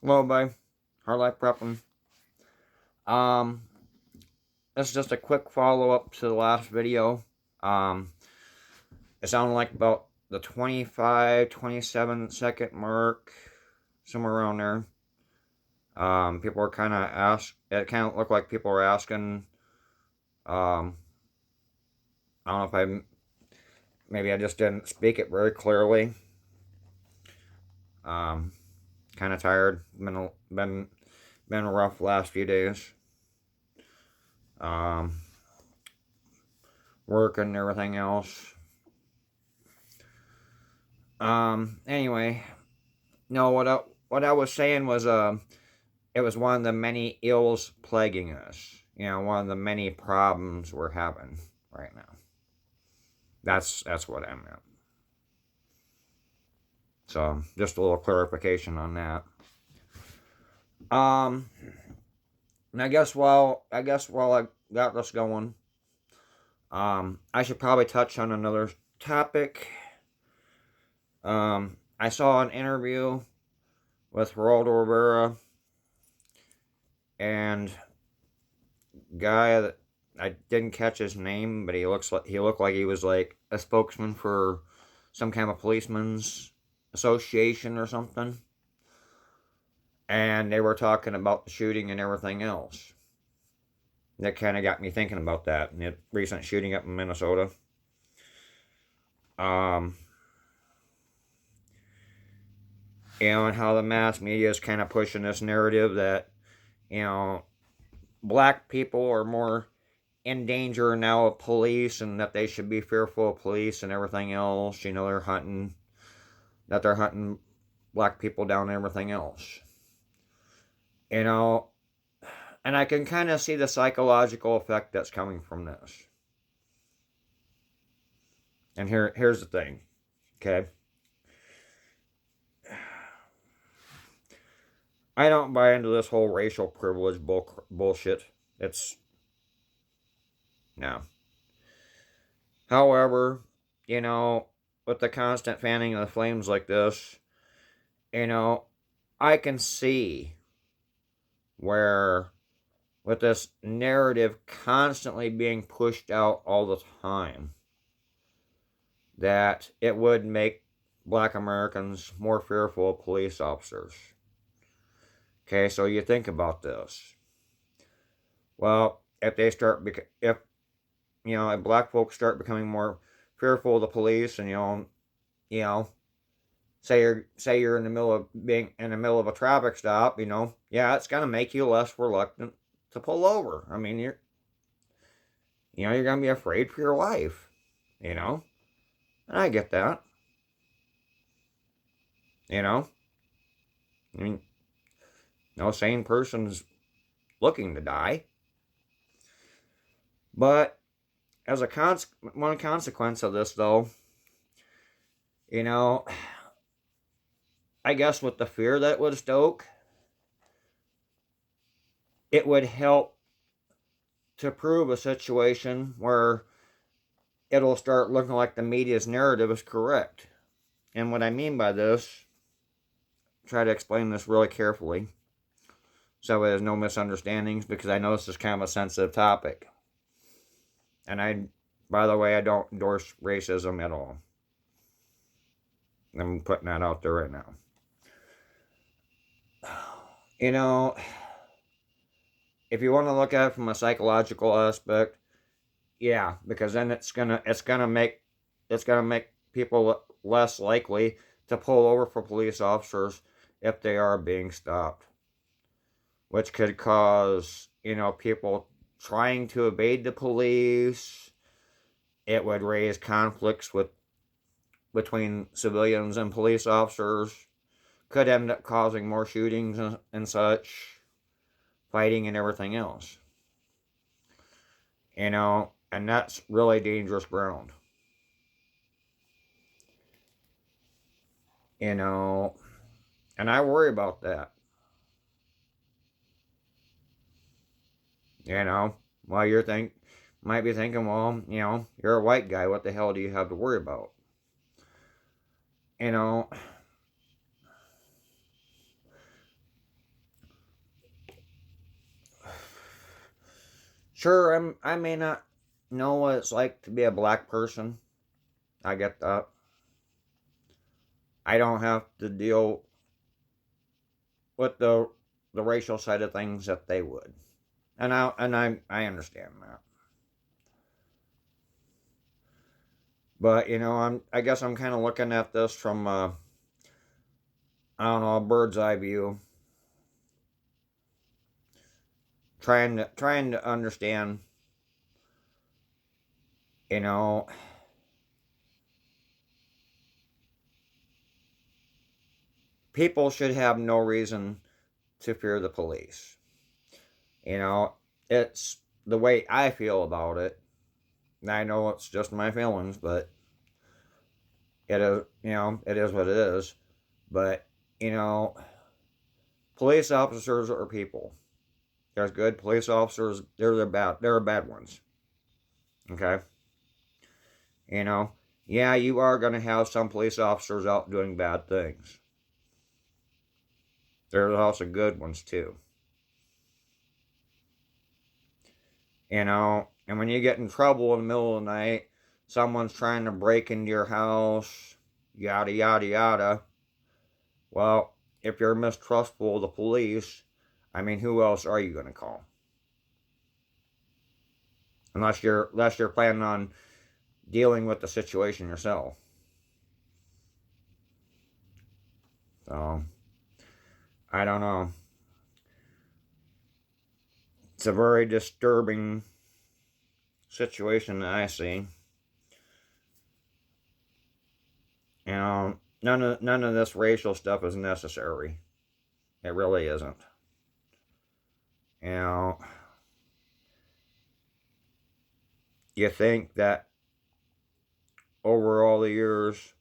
Hello, bye. Hard Life Prepping. Um, this is just a quick follow up to the last video. Um, it sounded like about the 25, 27 second mark, somewhere around there. People were kind of it kind of looked like people were asking, um, I don't know if maybe I just didn't speak it very clearly. Um, kind of tired. Been a rough last few days. Um, Work and everything else. Anyway, no, what I was saying was, it was one of the many ills plaguing us. One of the many problems we're having right now. That's what I meant. So, just a little clarification on that. Um, and I guess while I got this going, I should probably touch on another topic. I saw an interview with Geraldo Rivera and guy that I didn't catch his name, but he looked like he was like a spokesman for some kind of policeman's association or something. And they were talking about the shooting and everything else. That kind of got me thinking about that and the recent shooting up in Minnesota. Um, and how the mass media is kind of pushing this narrative that you know black people are more in danger now of police and that they should be fearful of police and everything else. They're hunting black people down and everything else. You know, and I can kind of see the psychological effect that's coming from this. And here's the thing, okay? I don't buy into this whole racial privilege bullshit. It's no. However, you know, with the constant fanning of the flames like this, you know, I can see where with this narrative constantly being pushed out all the time that it would make black Americans more fearful of police officers. Okay, so you think about this. Well, if if black folks start becoming more fearful of the police, and you know, say you're in the middle of being in the middle of a traffic stop, yeah, it's gonna make you less reluctant to pull over. I mean, you're gonna be afraid for your life, you know, and I get that, you know. I mean, no sane person's looking to die, but as one consequence of this, though, you know, I guess with the fear that would stoke, it would help to prove a situation where it'll start looking like the media's narrative is correct. And what I mean by this, try to explain this really carefully so there's no misunderstandings, because I know this is kind of a sensitive topic. And by the way, I don't endorse racism at all. I'm putting that out there right now. You know, if you want to look at it from a psychological aspect, yeah, because then it's gonna make people less likely to pull over for police officers if they are being stopped, which could cause people trying to evade the police. It would raise conflicts between civilians and police officers. Could end up causing more shootings and such, fighting and everything else. And that's really dangerous ground. You know, and I worry about that. You know, while might be thinking, well, you're a white guy. What the hell do you have to worry about? You know, Sure, I may not know what it's like to be a black person. I get that. I don't have to deal with the racial side of things that they would, and I understand that. But I guess I'm kind of looking at this from I don't know, a bird's eye view, trying to understand. You know, people should have no reason to fear the police. It's the way I feel about it. I know it's just my feelings, but it is what it is. But, you know, police officers are people. There's good police officers, there are bad ones. Okay? You know, yeah, you are going to have some police officers out doing bad things. There's also good ones too. And when you get in trouble in the middle of the night, someone's trying to break into your house, yada, yada, yada. Well, if you're mistrustful of the police, I mean, who else are you going to call? Unless you're planning on dealing with the situation yourself. So, I don't know. It's a very disturbing situation that I see. None of this racial stuff is necessary. It really isn't. You know, you think that over all the years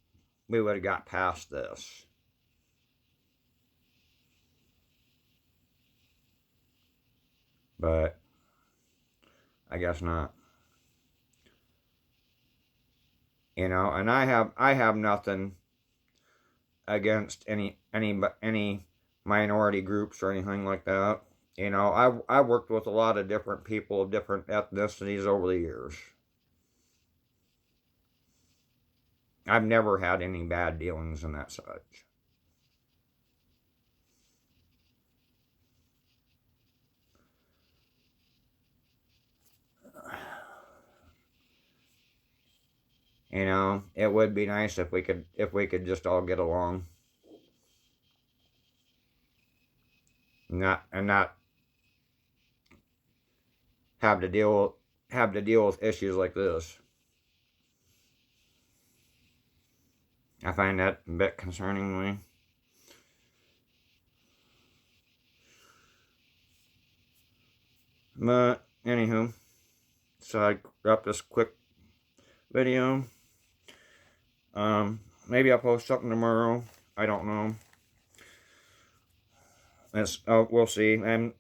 we would have got past this. But I guess not. And I have nothing against any minority groups or anything like that. I worked with a lot of different people of different ethnicities over the years. I've never had any bad dealings and that such. It would be nice if we could just all get along. Not have to deal with issues like this. I find that a bit concerning. But anywho, so I wrap this quick video. Maybe I'll post something tomorrow. I don't know. We'll see. And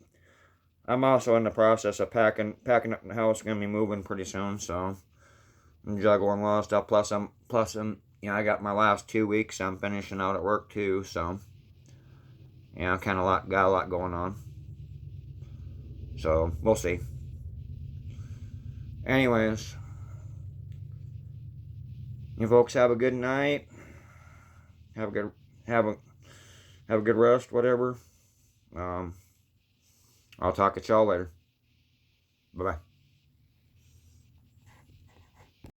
I'm also in the process of packing up the house. Gonna be moving pretty soon, so I'm juggling a lot of stuff. Plus I got my last 2 weeks. I'm finishing out at work too, so kind of got a lot going on. So we'll see. Anyways, you folks have a good night. Have a good rest, whatever. I'll talk at y'all later. Bye bye.